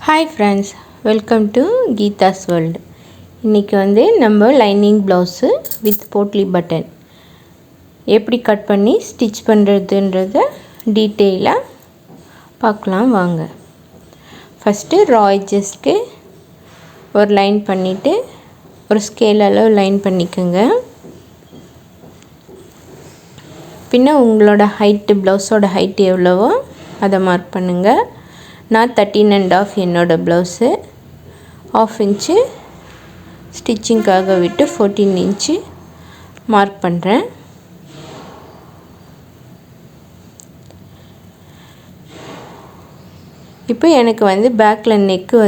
Hi friends, welcome to Geetha's world. இன்றைக்கி நம்ம lining blouse with potli button எப்படி கட் பண்ணி ஸ்டிச் பண்ணுறதுன்றத டீட்டெயிலாக பார்க்கலாம் வாங்க. ஃபஸ்ட்டு ரா எட்ஜஸ்க்கு ஒரு லைன் பண்ணிவிட்டு ஒரு ஸ்கேல் அளவு லைன் பண்ணிக்கோங்க. பின்ன உங்களோட ஹைட்டு, ப்ளவுஸோட ஹைட்டு எவ்வளவோ அதை மார்க் பண்ணுங்கள். நான் 13.5 என்னோடய ப்ளவுஸு, 1/2 இன்ச்சு ஸ்டிச்சிங்காக விட்டு 14 இன்ச்சு மார்க் பண்ணுறேன். இப்போ எனக்கு பேக்கில் நெக்கு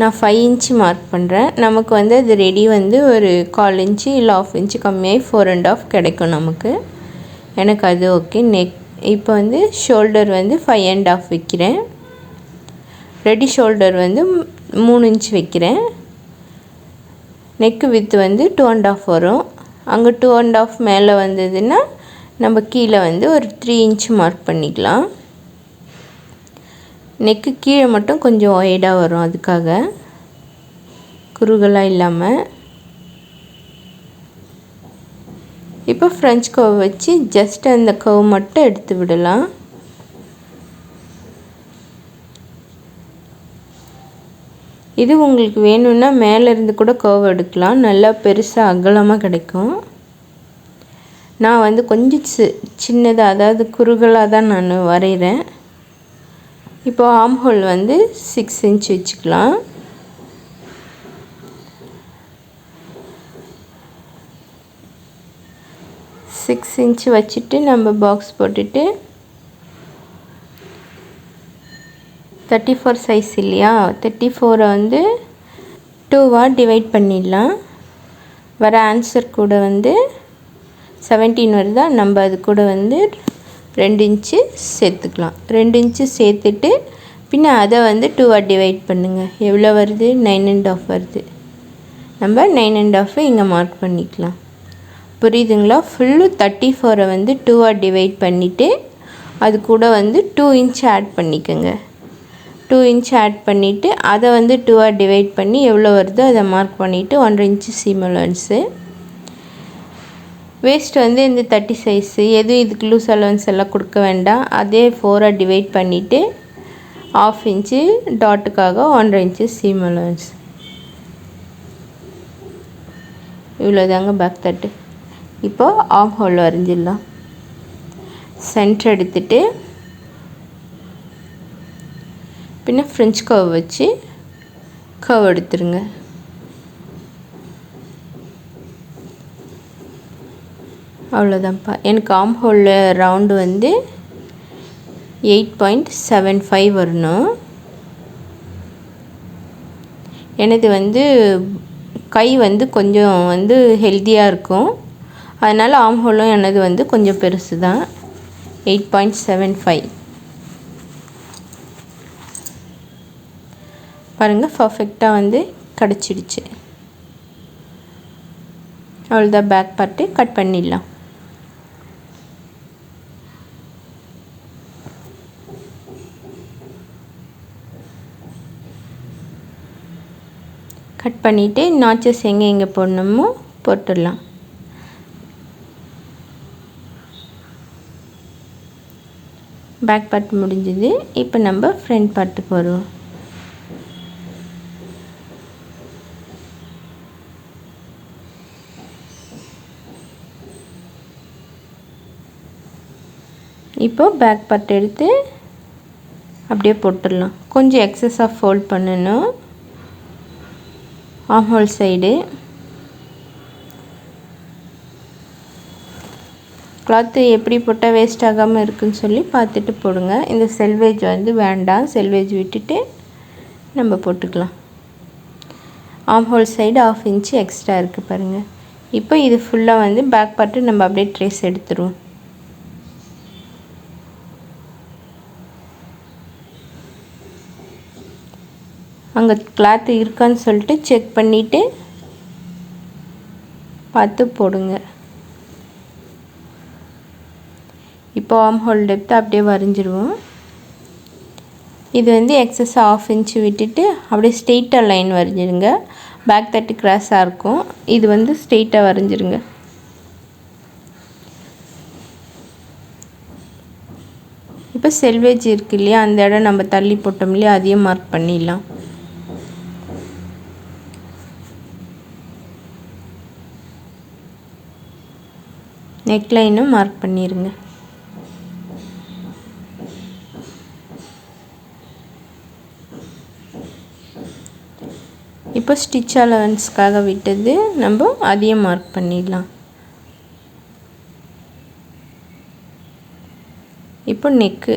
நான் 5 இன்ச்சு மார்க் பண்ணுறேன். நமக்கு அது ரெடி ஒரு 1/4 இன்ச்சு இல்லை 1/2 இன்ச்சு கம்மியாகி 4.5 கிடைக்கும் நமக்கு. எனக்கு அது ஓகே. நெக் இப்போ ஷோல்டர் 5.5 வைக்கிறேன். ரெடி ஷோல்டர் 3 இன்ச் வைக்கிறேன். நெக்கு வித்து 2.5 வரும். அங்கே 2.5 மேலே வந்ததுன்னா நம்ம கீழே ஒரு 3 இன்ச் மார்க் பண்ணிக்கலாம். நெக்கு கீழே மட்டும் கொஞ்சம் ஒய்டாக வரும், அதுக்காக குறுகலாக இல்லாமல். இப்போ ஃப்ரெஞ்ச் கர்வ் வச்சு ஜஸ்ட் அந்த கர்வ் மட்டும் எடுத்து விடலாம். இது உங்களுக்கு வேணும்னா மேலேருந்து கூட கர்வ் எடுக்கலாம், நல்லா பெருசாக அகலமாக கிடைக்கும். நான் கொஞ்சம் சின்னதாக, அதாவது குறுகலாக தான் நான் வரைகிறேன். இப்போ ஆர்ம் ஹோல் 6 இன்ச் வச்சுக்கலாம். சிக்ஸ் இன்ச் வச்சுட்டு நம்ம பாக்ஸ் போட்டுட்டு 34 சைஸ் இல்லையா, 34 2வாக டிவைட் பண்ணிடலாம். வர ஆன்சர் கூட 17 வருதா, நம்ம அது கூட 2 இன்ச்சு சேர்த்துக்கலாம். 2 இன்ச்சு சேர்த்துட்டு பின்ன அதை 2வாக டிவைட் பண்ணுங்கள். எவ்வளோ வருது? 9.5 வருது. நம்ம 9.5 இங்கே மார்க் பண்ணிக்கலாம். புரியுதுங்களா? ஃபுல்லு 34 2வாக டிவைட் பண்ணிவிட்டு அது கூட 2 இன்ச் ஆட் பண்ணிக்கோங்க. 2 இன்ச் ஆட் பண்ணிவிட்டு அதை 2வாக டிவைட் பண்ணி எவ்வளோ வருதோ அதை மார்க் பண்ணிவிட்டு 1.5 இன்ச்சு சீம் அலவன்ஸு. வேஸ்ட் இந்த 30 சைஸு எதுவும் இதுக்கு லூஸ் அலவன்ஸ் எல்லாம் கொடுக்க வேண்டாம். அதே 4ஆக டிவைட் பண்ணிவிட்டு 1/2 இன்ச்சு டாட்டுக்காக 1.5 இன்ச்சு சீம் அலவன்ஸ். இவ்வளோதாங்க பேக் தட்டு. இப்போது ஆர்ம் ஹோல் வரைஞ்சிடலாம். சென்டர் எடுத்துகிட்டு பின்ன ஃப்ரெஞ்ச் கர்வ் வச்சு கர்வ் எடுத்துருங்க. அவ்வளோதான்ப்பா. எனக்கு ஆர்ம் ஹோலில் ரவுண்டு 8.75 வரணும். எனது கை கொஞ்சம் ஹெல்த்தியாக இருக்கும், அதனால் ஆர்ம் ஹோலும் எனது கொஞ்சம் பெருசு தான். 8.75 பாருங்கள், பர்ஃபெக்டாக கிடச்சிடுச்சு. அவ்வளோதான், பேக் பார்ட்டு கட் பண்ணிடலாம். கட் பண்ணிவிட்டு நாச்சஸ் எங்கே போடணுமோ போட்டுடலாம். பேக் பார்ட் முடிஞ்சது. இப்போ நம்ம ஃப்ரண்ட் பார்ட்டுக்கு வருவோம். இப்போ பேக் பார்ட் எடுத்து அப்படியே போட்டுடலாம். கொஞ்சம் எக்ஸஸாக ஃபோல்ட் பண்ணணும் ஆர்ம் ஹோல் சைடு. கிளாத்து எப்படி போட்டால் வேஸ்ட் ஆகாமல் இருக்குதுன்னு சொல்லி பார்த்துட்டு போடுங்க. இந்த செல்வேஜ் வேண்டாம், செல்வேஜ் விட்டுட்டு நம்ம போட்டுக்கலாம். Arm whole side 1/2 inch extra இருக்குது பாருங்கள். இப்போ இது ஃபுல்லாக பேக் பார்ட்டு நம்ம அப்படியே ட்ரேஸ் எடுத்துருவோம். அங்கே கிளாத்து இருக்கான்னு சொல்லிட்டு செக் பண்ணிவிட்டு பார்த்து போடுங்க. இப்போ ஆர்ம் ஹோல் டெப்த் அப்படியே வரைஞ்சிருவோம். இது வந்து எக்ஸஸ் 1/2 இன்ச் விட்டுட்டு அப்படியே ஸ்ட்ரெயிட்டாக லைன் வரைஞ்சிருங்க. பேக் தட்டு கிராஸாக இருக்கும், இது வந்து ஸ்ட்ரெயிட்டாக வரைஞ்சிருங்க. இப்போ செல்வேஜ் இருக்கு இல்லையா, அந்த இடம் நம்ம தள்ளி போட்டோம் இல்லையா, அதையும் மார்க் பண்ணிடலாம். நெக்லைனும் மார்க் பண்ணிடுங்க. இப்போ ஸ்டிச் அலவன்ஸ்க்காக விட்டது நம்ம அதையும் மார்க் பண்ணிடலாம். இப்போ neck,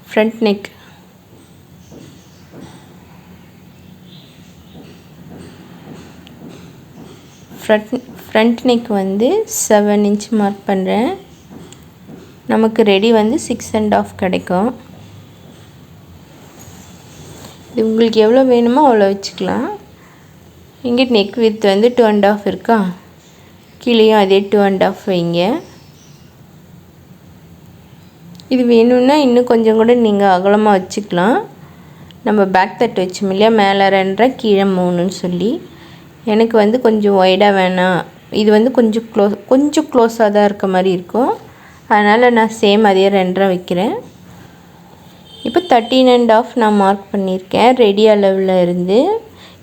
front neck, front neck வந்து 7 இன்ச் மார்க் பண்ணுறேன். நமக்கு ரெடி வந்து 6.5 கிடைக்கும். இது உங்களுக்கு எவ்வளோ வேணுமோ அவ்வளோ வச்சுக்கலாம். இங்கே நெக் வித் வந்து 2.5 இருக்கா, கீழேயும் அதே 2.5 வைங்க. இது வேணும்னா இன்னும் கொஞ்சம் கூட நீங்கள் அகலமாக வச்சுக்கலாம். நம்ம பேக் தட்டு வச்சோம் இல்லையா, மேலே 2.5 கீழே 3ன்னு சொல்லி, எனக்கு வந்து கொஞ்சம் ஒய்டாக வேணாம், இது வந்து கொஞ்சம் க்ளோஸாக தான் இருக்க மாதிரி இருக்கும், அதனால் நான் சேம் அதே 2.5 வைக்கிறேன். இப்போ 13.5 நான் மார்க் பண்ணியிருக்கேன் ரெடி அளவில் இருந்து.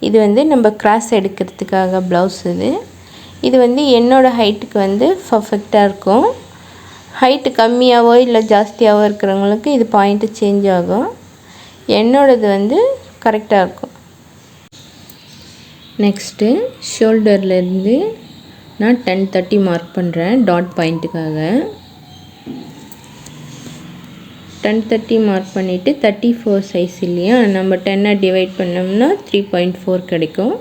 இது வந்து நம்ம கிராஸ் எடுக்கிறதுக்காக ப்ளவுஸ். இது வந்து என்னோடய ஹைட்டுக்கு வந்து பர்ஃபெக்டாக இருக்கும். ஹைட்டு கம்மியாகவோ இல்லை ஜாஸ்தியாகவோ இருக்கிறவங்களுக்கு இது பாயிண்ட்டு சேஞ்ச் ஆகும். என்னோடது வந்து கரெக்டாக இருக்கும். நெக்ஸ்ட்டு ஷோல்டர்லேருந்து நான் 10-30 மார்க் பண்ணுறேன் டாட் பாயிண்ட்டுக்காக. 10-30 மார்க் பண்ணிவிட்டு 34 சைஸ் இல்லையா, நம்ம 10 டிவைட் பண்ணோம்னா 3.4 கிடைக்கும்.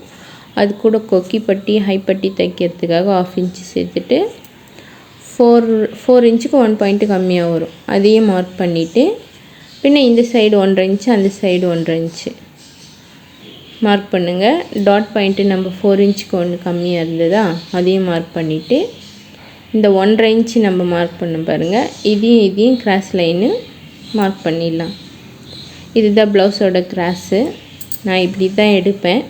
அது கூட கொக்கி பட்டி ஹை பட்டி தைக்கிறதுக்காக 1/2 இன்ச் சேர்த்துட்டு 4 இன்ச்சுக்கு 1 பாயிண்ட்டு கம்மியாக வரும், அதையும் மார்க் பண்ணிவிட்டு பின்ன இந்த சைடு 1.5 இன்ச்சு அந்த சைடு 1.5 இன்ச்சு மார்க் பண்ணுங்கள். டாட் பாயிண்ட்டு நம்ம 4 இன்ச்சுக்கு ஒன்று கம்மியாக இருந்ததா, அதையும் மார்க் பண்ணிவிட்டு இந்த 1.5 இன்ச்சு நம்ம மார்க் பண்ண பாருங்கள், இதையும் கிராஸ் லைனு மார்க் பண்ணிடலாம். இதுதான் ப்ளவுஸோட கிராஸு. நான் இப்படி தான் எடுப்பேன்.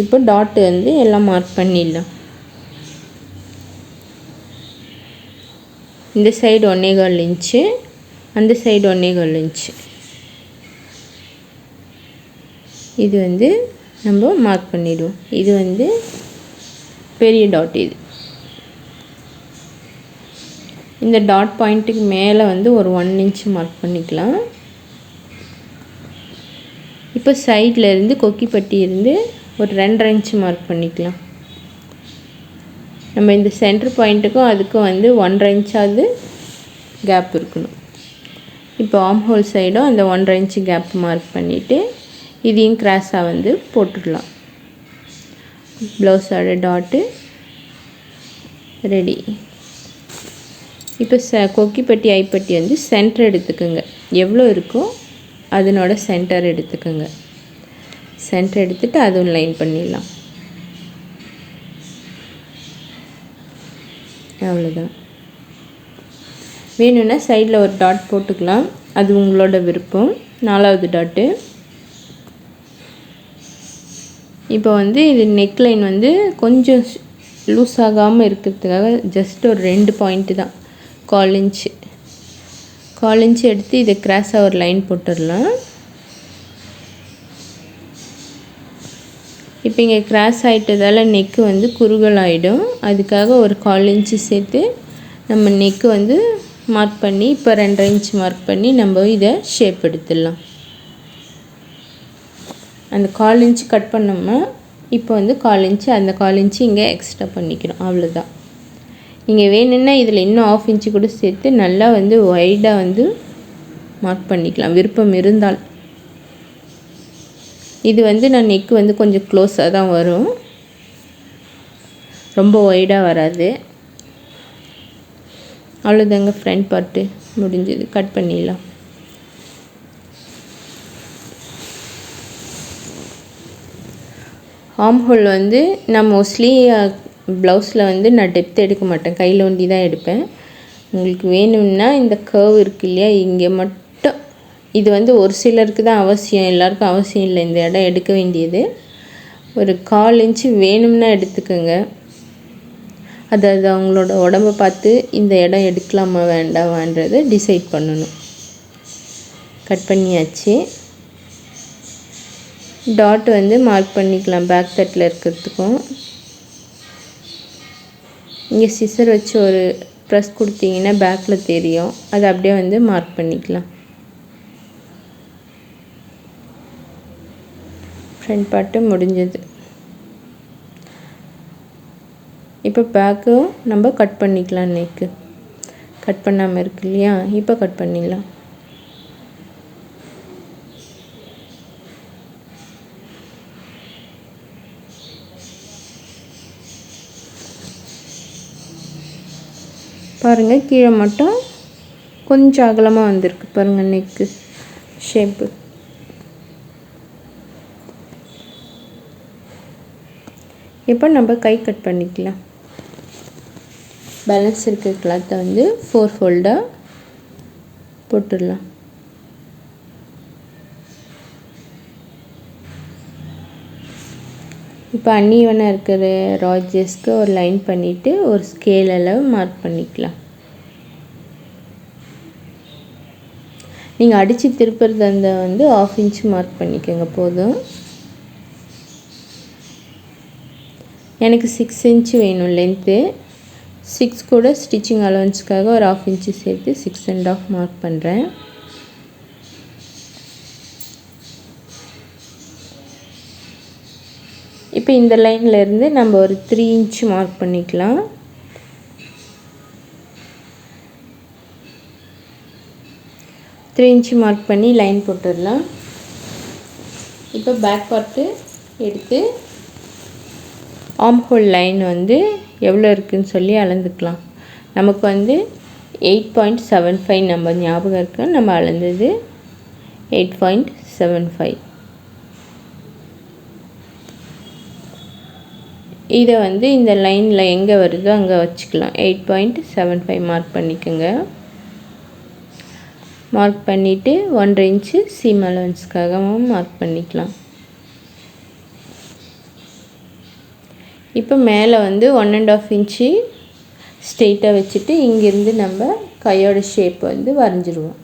இப்போ டாட்டு வந்து எல்லாம் மார்க் பண்ணிடலாம். இந்த சைடு 1.25 இன்ச்சு, அந்த சைடு 1.25 இன்ச்சு, இது வந்து நம்ம மார்க் பண்ணிடுவோம். இது வந்து பெரிய டாட். இந்த டாட் பாயிண்ட்டுக்கு மேலே வந்து ஒரு 1 இன்ச் மார்க் பண்ணிக்கலாம். இப்போ சைடில் இருந்து கொக்கி பட்டி இருந்து ஒரு 2.5 இன்ச் மார்க் பண்ணிக்கலாம். நம்ம இந்த சென்டர் பாயிண்ட்டுக்கும் அதுக்கும் வந்து 1.5 இன்ச்சாவது கேப் இருக்கணும். இப்போ ஆர்ம் ஹோல் சைடும் அந்த 1.5 இன்ச் கேப் மார்க் பண்ணிவிட்டு இதையும் கிராஸாக வந்து போட்டுடலாம். ப்ளவுஸோட டாட்டு ரெடி. இப்போ கொக்கி பட்டி ஐப்பட்டி வந்து சென்டர் எடுத்துக்கோங்க, எவ்வளோ இருக்கோ அதனோட சென்டர் எடுத்துக்கோங்க. சென்டர் எடுத்துகிட்டு அதுவும் லைன் பண்ணிடலாம். அவ்வளோதான். வேணும்னா சைடில் ஒரு டாட் போட்டுக்கலாம், அது உங்களோட விருப்பம். 4வது டாட்டு. இப்போ வந்து இது நெக்லைன் வந்து கொஞ்சம் லூஸ் ஆகாமல் இருக்கிறதுக்காக ஜஸ்ட் ஒரு 2 பாயிண்ட்டு தான், 1/4 இன்ச்சு எடுத்து இதை கிராஸாக ஒரு லைன் போட்டுடலாம். இப்போ இங்கே கிராஸ் ஆகிட்டதால் நெக்கு வந்து குறுகல் ஆகிடும், அதுக்காக ஒரு 1/4 இன்ச்சு சேர்த்து நம்ம நெக்கு வந்து மார்க் பண்ணி இப்போ 2.5 இன்ச் மார்க் பண்ணி நம்ம இதை ஷேப் எடுத்துடலாம். அந்த 1/4 இன்ச் கட் பண்ணோம்னா இப்போ வந்து 1/4 இன்ச்சு அந்த 1/4 இன்ச்சு இங்கே எக்ஸ்ட்ரா பண்ணிக்கணும், அவ்வளோதான். நீங்கள் வேணும்னா இதில் இன்னும் 1/2 இன்ச்சு கூட சேர்த்து நல்லா வந்து ஒய்டாக வந்து மார்க் பண்ணிக்கலாம் விருப்பம் இருந்தால். இது வந்து நான் நெக்கு வந்து கொஞ்சம் க்ளோஸாக தான் வரும், ரொம்ப ஒய்டாக வராது. அவ்வளோதாங்க, ஃப்ரண்ட் பார்ட்டு முடிஞ்சது. கட் பண்ணிடலாம். ஆர்ம் ஹோல் வந்து நான் மோஸ்ட்லி ப்ளவுஸில் வந்து நான் டெப்த் எடுக்க மாட்டேன், கையில் ஒண்டி தான் எடுப்பேன். உங்களுக்கு வேணும்னா இந்த கர்வ் இருக்கு இல்லையா, இங்கே மட்டும் இது வந்து ஒரு சிலருக்கு தான் அவசியம், எல்லாருக்கும் அவசியம் இல்லை இந்த இடம் எடுக்க வேண்டியது. ஒரு 1/4 இன்ச்சு வேணும்னா எடுத்துக்கோங்க. அதாவது அவங்களோட உடம்பை பார்த்து இந்த இடம் எடுக்கலாமா வேண்டாமான்றதை டிசைட் பண்ணணும். கட் பண்ணியாச்சு. டாட் வந்து மார்க் பண்ணிக்கலாம் பேக் தட்டில் இருக்கிறதுக்கும். இங்கே சிசர் வச்சு ஒரு ப்ரெஸ் கொடுத்தீங்கன்னா பேக்கில் தெரியும், அதை அப்படியே வந்து மார்க் பண்ணிக்கலாம். ஃப்ரண்ட் பார்ட்டு முடிஞ்சது. இப்போ பேக்கும் நம்ம கட் பண்ணிக்கலாம். நெக்கு கட் பண்ணாமல் இருக்கு இல்லையா, இப்போ கட் பண்ணிடலாம். பாருங்கள், கீழே மட்டும் கொஞ்சம் அகலமாக வந்திருக்கு பாருங்கள் நெக்கு ஷேப்பு. இப்போ நம்ம கை கட் பண்ணிக்கலாம். பேலன்ஸ் இருக்க கிளாத்தை வந்து 4 ஃபோல்டாக போட்டுடலாம். இப்போ அன்ஈவனாக இருக்கிற ராஜஸ்க்கு ஒரு லைன் பண்ணிவிட்டு ஒரு ஸ்கேல் அளவு மார்க் பண்ணிக்கலாம். நீங்கள் அடித்து திருப்புறது அந்த வந்து 1/2 இன்ச் மார்க் பண்ணிக்கோங்க போதும். எனக்கு 6 இன்ச்சு வேணும் லென்த்து. 6 கூட ஸ்டிச்சிங் அலவன்ஸ்க்காக ஒரு 1/2 இன்ச்சு சேர்த்து 6 1/2 மார்க் பண்ணுறேன். இப்போ இந்த லைன்லேருந்து நம்ம ஒரு 3 இன்ச்சு மார்க் பண்ணிக்கலாம். த்ரீ இன்ச்சு மார்க் பண்ணி லைன் போட்டுடலாம். இப்போ பேக் பார்ட்டு எடுத்து ஆர்ம் ஹோல் லைன் வந்து எவ்வளோ இருக்குதுன்னு சொல்லி அளந்துக்கலாம். நமக்கு வந்து 8.75 நம்ம ஞாபகம் இருக்கு, நம்ம அளந்தது 8.75. இதை வந்து இந்த லைனில் எங்கே வருதோ அங்கே வச்சுக்கலாம். 8.75 மார்க் பண்ணிக்கோங்க. மார்க் பண்ணிவிட்டு 1/2 இன்ச்சு சீம் அலவன்ஸ்க்காகவும் மார்க் பண்ணிக்கலாம். இப்போ மேலே வந்து 1 1/2 இன்ச்சு ஸ்ட்ரெயிட்டாக வச்சுட்டு இங்கேருந்து நம்ம கையோட ஷேப் வந்து வரைஞ்சிடுவோம்.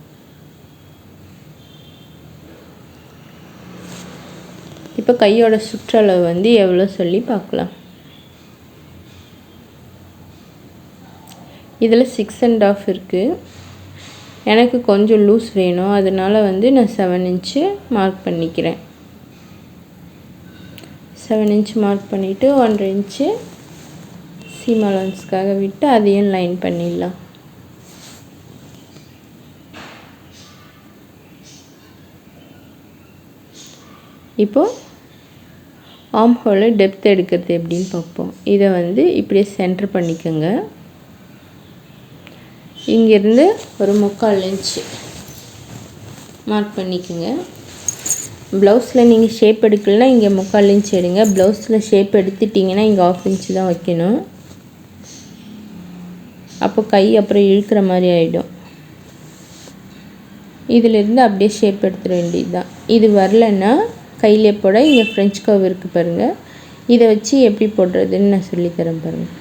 இப்போ கையோட சுற்றளவு வந்து எவ்வளோ சொல்லி பார்க்கலாம். இதில் 6 1/2 இருக்குது. எனக்கு கொஞ்சம் லூஸ் வேணும், அதனால் வந்து நான் 7 இன்ச்சு மார்க் பண்ணிக்கிறேன். 7 இன்ச் மார்க் பண்ணிவிட்டு 1/2 இன்ச்சு சீம் அலவன்ஸ்க்காக விட்டு அதையும் லைன் பண்ணிடலாம். இப்போது ஆர்ம் ஹோலை டெப்த் எடுக்கிறது எப்படின்னு பார்ப்போம். இதை வந்து இப்படியே சென்டர் பண்ணிக்கோங்க. இங்கேருந்து ஒரு 3/4 இன்ச்சு மார்க் பண்ணிக்கோங்க. ப்ளவுஸில் நீங்கள் ஷேப் எடுக்கலைன்னா இங்கே 3/4 இன்ச் எடுங்க. ப்ளவுஸில் ஷேப் எடுத்துட்டிங்கன்னா இங்கே 1/2 இன்ச்சு தான் வைக்கணும். அப்போ கை அப்புறம் இழுக்கிற மாதிரி ஆகிடும். இதிலிருந்து அப்படியே ஷேப் எடுத்துட வேண்டியது தான். இது வரலன்னா கையிலே போட இங்கே ஃப்ரெஞ்ச் கர்வ் இருக்குது பாருங்கள். இதை வச்சு எப்படி போடுறதுன்னு நான் சொல்லித்தரேன் பாருங்கள்.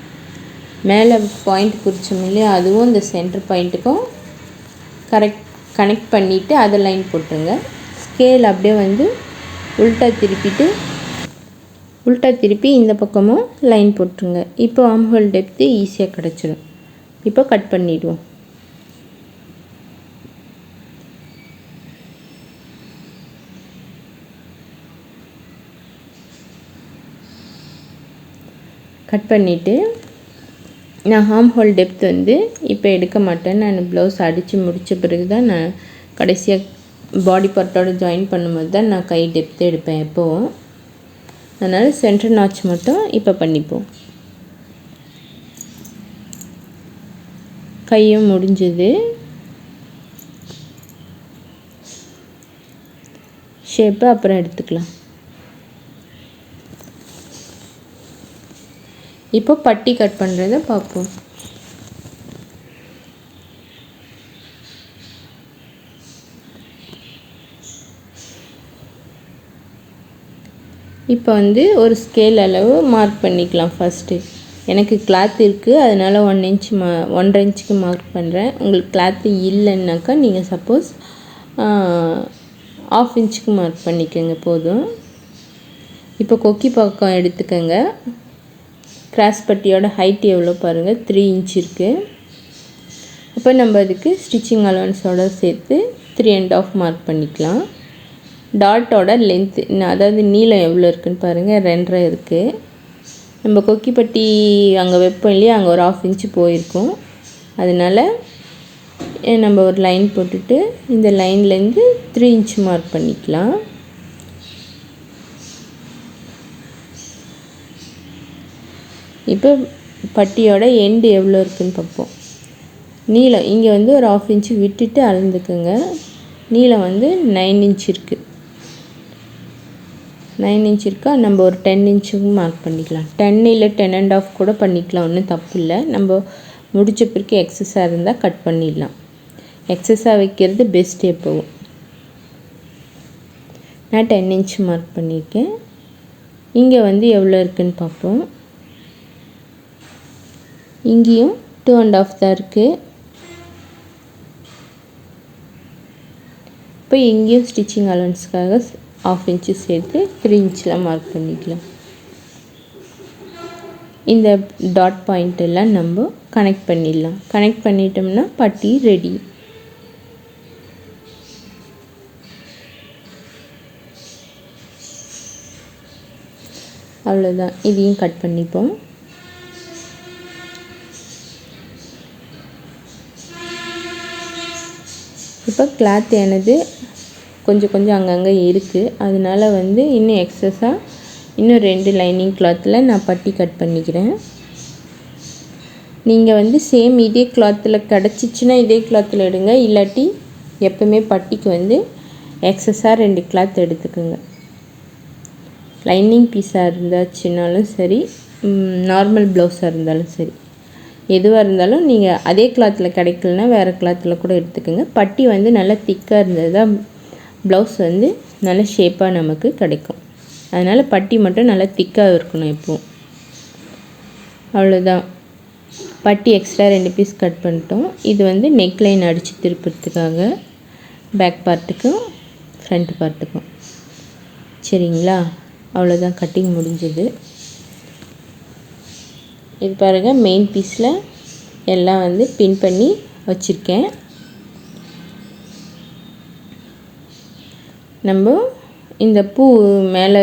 மேலே பாயிண்ட் குறிச்சோம் இல்லையா, அதுவும் இந்த சென்டர் பாயிண்ட்டுக்கும் கனெக்ட் பண்ணிவிட்டு அதை லைன் போட்டுருங்க. ஸ்கேல் அப்படியே வந்து உல்ட்டா திருப்பி இந்த பக்கமும் லைன் போட்டுருங்க. இப்போ ஆர்ம் ஹோல் டெப்த்து ஈஸியாக கிடச்சிடும். இப்போ கட் பண்ணிவிடுவோம். கட் பண்ணிவிட்டு நான் ஆர்ம் ஹோல் டெப்த் வந்து இப்போ எடுக்க மாட்டேன். நான் ப்ளவுஸ் அடித்து முடித்த பிறகு தான் நான் கடைசியாக பாடி பார்ட்டோடு ஜாயின் பண்ணும்போது தான் நான் கை டெப்த்து எடுப்பேன் எப்போவும். அதனால் சென்டர் நாச் மட்டும் இப்போ பண்ணிப்போம். கையும் முடிஞ்சது. ஷேப்பு அப்புறம் எடுத்துக்கலாம். இப்போ பட்டி கட் பண்ணுறதை பார்ப்போம். இப்போ வந்து ஒரு ஸ்கேல் அளவு மார்க் பண்ணிக்கலாம். ஃபஸ்ட்டு எனக்கு கிளாத் இருக்குது, அதனால் 1.5 இன்ச்சுக்கு மார்க் பண்ணுறேன். உங்களுக்கு கிளாத்து இல்லைன்னாக்கா நீங்கள் சப்போஸ் 1/2 இன்ச்சுக்கு மார்க் பண்ணிக்கோங்க போதும். இப்போ கொக்கி பக்கம் எடுத்துக்கோங்க. கிராஸ் பட்டியோட ஹைட் எவ்வளோ பாருங்கள், 3 இன்ச் இருக்குது. அப்போ நம்ம அதுக்கு ஸ்டிச்சிங் அலவன்ஸோடு சேர்த்து 3.5 மார்க் பண்ணிக்கலாம். டாட்டோட லென்த்து, அதாவது நீளம் எவ்வளோ இருக்குதுன்னு பாருங்கள், 2.5 இருக்குது. நம்ம கொக்கி பட்டி அங்கே வைப்போம் இல்லையா, அங்கே ஒரு 1/2 இன்ச்சு போயிருக்கும். அதனால் நம்ம ஒரு லைன் போட்டுட்டு இந்த லைன்லேருந்து 3 இன்ச் மார்க் பண்ணிக்கலாம். இப்போ பட்டியோட எண்டு எவ்வளோ இருக்குதுன்னு பார்ப்போம். நீளம் இங்கே வந்து ஒரு 1/2 இன்ச்சு விட்டுட்டு அளந்துக்குங்க. நீளம் வந்து 9 இன்ச் இருக்குது. 9 இன்ச் இருக்கா, நம்ம ஒரு 10 இன்ச்சுக்கு மார்க் பண்ணிக்கலாம். 10 இல்லை 10.5 கூட பண்ணிக்கலாம், ஒன்றும் தப்பு இல்லை. நம்ம முடிச்ச பிறகு எக்ஸஸாக இருந்தால் கட் பண்ணிடலாம். எக்ஸஸாக வைக்கிறது பெஸ்ட்டு எப்போவும். நான் 10 இன்ச் மார்க் பண்ணியிருக்கேன். இங்கே வந்து எவ்வளோ இருக்குதுன்னு பார்ப்போம். இங்கேயும் 2.5 தான் இருக்குது. இப்போ இங்கேயும் ஸ்டிச்சிங் அலவன்ஸ்க்காக 1/2 இன்ச்சு சேர்த்து 3 இன்ச்சில் மார்க் பண்ணிக்கலாம். இந்த டாட் பாயிண்ட் எல்லாம் நம்ம கனெக்ட் பண்ணிடலாம். கனெக்ட் பண்ணிட்டோம்னா பட்டி ரெடி. அவ்வளோதான். இதையும் கட் பண்ணிப்போம். இப்போ கிளாத் எனது கொஞ்சம் அங்கங்கே இருக்குது. அதனால் வந்து இன்னும் எக்ஸஸாக இன்னும் 2 லைனிங் கிளாத்தில் நான் பட்டி கட் பண்ணிக்கிறேன். நீங்கள் வந்து சேம் இதே கிளாத்தில் கிடச்சிச்சின்னா இதே கிளாத்தில் எடுங்க. இல்லாட்டி எப்போவுமே பட்டிக்கு வந்து எக்ஸஸாக 2 கிளாத் எடுத்துக்கோங்க. லைனிங் பீஸாக இருந்தாச்சுனாலும் சரி, நார்மல் ப்ளவுஸாக இருந்தாலும் சரி, எதுவாக இருந்தாலும் நீங்கள் அதே கிளாத்தில் கிடைக்கலனா வேறு கிளாத்தில் கூட எடுத்துக்கோங்க. பட்டி வந்து நல்லா திக்காக இருந்தது தான் ப்ளவுஸ் வந்து நல்ல ஷேப்பாக நமக்கு கிடைக்கும். அதனால் பட்டி மட்டும் நல்லா திக்காக இருக்கணும் எப்போவும். அவ்வளோதான். பட்டி எக்ஸ்ட்ரா 2 பீஸ் கட் பண்ணிட்டோம். இது வந்து நெக் லைன் அடித்து திருப்புறதுக்காக பேக் பார்ட்டுக்கும் ஃப்ரண்ட் பார்ட்டுக்கும். சரிங்களா, அவ்வளோதான். கட்டிங் முடிஞ்சது. இது பாருங்கள், மெயின் பீஸில் எல்லாம் வந்து பின் பண்ணி வச்சுருக்கேன். நம்ம இந்த பூ மேலே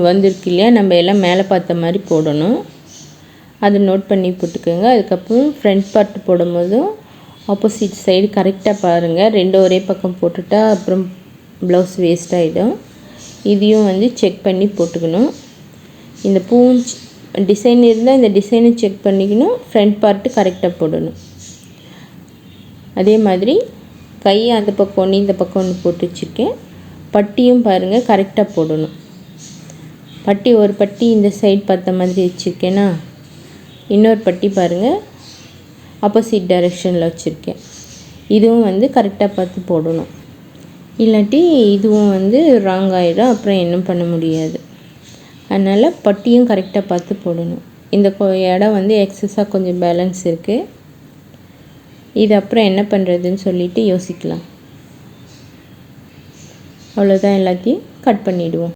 வந்திருக்கு இல்லையா, நம்ம எல்லாம் மேலே பார்த்த மாதிரி போடணும். அதை நோட் பண்ணி போட்டுக்கோங்க. அதுக்கப்புறம் ஃப்ரண்ட் பார்ட் போடும்போதும் ஆப்போசிட் சைடு கரெக்டாக பாருங்கள். 2 ஒரே பக்கம் போட்டுட்டா அப்புறம் ப்ளவுஸ் வேஸ்ட் ஆகிடும். இதையும் வந்து செக் பண்ணி போட்டுக்கணும். இந்த பூ டிசைன் இருந்தால் இந்த டிசைனை செக் பண்ணிக்கணும். ஃப்ரண்ட் பார்ட்டு கரெக்டாக போடணும். அதே மாதிரி கையை அந்த பக்கம் ஒன்று இந்த பக்கம் ஒன்று போட்டு வச்சுருக்கேன். பட்டியும் பாருங்கள் கரெக்டாக போடணும். பட்டி ஒரு பட்டி இந்த சைடு பார்த்த மாதிரி வச்சுருக்கேன்னா, இன்னொரு பட்டி பாருங்கள் ஆப்போசிட் டைரெக்ஷனில் வச்சுருக்கேன். இதுவும் வந்து கரெக்டாக பார்த்து போடணும். இல்லாட்டி இதுவும் வந்து ராங் ஆகிடும், அப்புறம் இன்னும் பண்ண முடியாது. அதனால் பட்டியும் கரெக்டாக பார்த்து போடணும். இந்த இடம் வந்து எக்ஸஸாக கொஞ்சம் பேலன்ஸ் இருக்குது. இது அப்புறம் என்ன பண்ணுறதுன்னு சொல்லிவிட்டு யோசிக்கலாம். அவ்வளோதான். எல்லாத்தையும் கட் பண்ணிவிடுவோம்.